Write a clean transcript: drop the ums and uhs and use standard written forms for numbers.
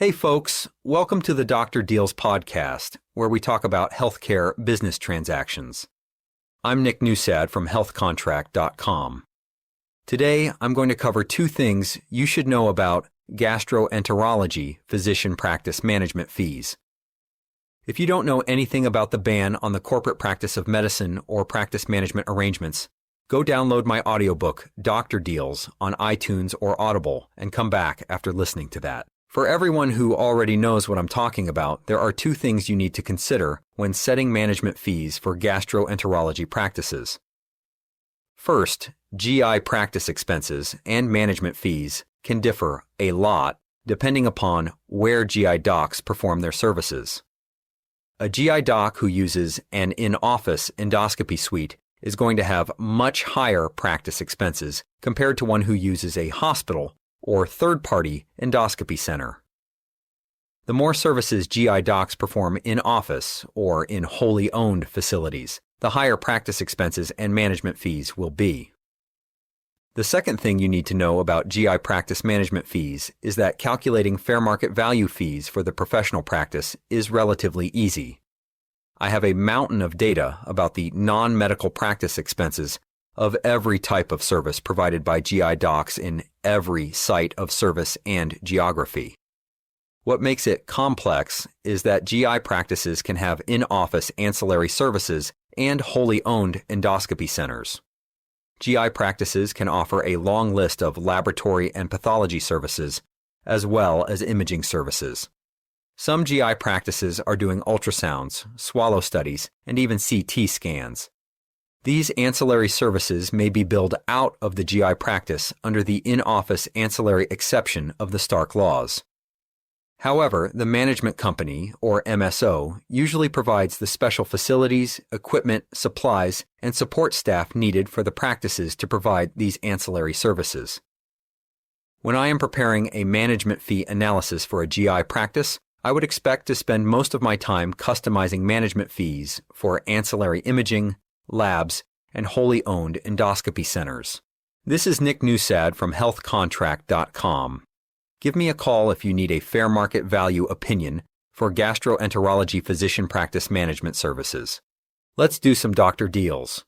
Hey folks, welcome to the Dr. Deals podcast, where we talk about healthcare business transactions. I'm Nick Newsad from healthcontract.com. Today, I'm going to cover two things you should know about gastroenterology physician practice management fees. If you don't know anything about the ban on the corporate practice of medicine or practice management arrangements, go download my audiobook, Dr. Deals, on iTunes or Audible and come back after listening to that. For everyone who already knows what I'm talking about, there are two things you need to consider when setting management fees for gastroenterology practices. First, GI practice expenses and management fees can differ a lot depending upon where GI docs perform their services. A GI doc who uses an in-office endoscopy suite is going to have much higher practice expenses compared to one who uses a hospital or third-party endoscopy center. The more services GI docs perform in-office or in wholly owned facilities, the higher practice expenses and management fees will be. The second thing you need to know about GI practice management fees is that calculating fair market value fees for the professional practice is relatively easy. I have a mountain of data about the non-medical practice expenses of every type of service provided by GI docs in every site of service and geography. What makes it complex is that GI practices can have in-office ancillary services and wholly owned endoscopy centers. GI practices can offer a long list of laboratory and pathology services, as well as imaging services. Some GI practices are doing ultrasounds, swallow studies, and even CT scans. These ancillary services may be billed out of the GI practice under the in-office ancillary exception of the Stark laws. However, the management company, or MSO, usually provides the special facilities, equipment, supplies, and support staff needed for the practices to provide these ancillary services. When I am preparing a management fee analysis for a GI practice, I would expect to spend most of my time customizing management fees for ancillary imaging, labs, and wholly owned endoscopy centers. This is Nick Newsad from healthcontract.com. Give me a call if you need a fair market value opinion for gastroenterology physician practice management services. Let's do some Dr. Deals.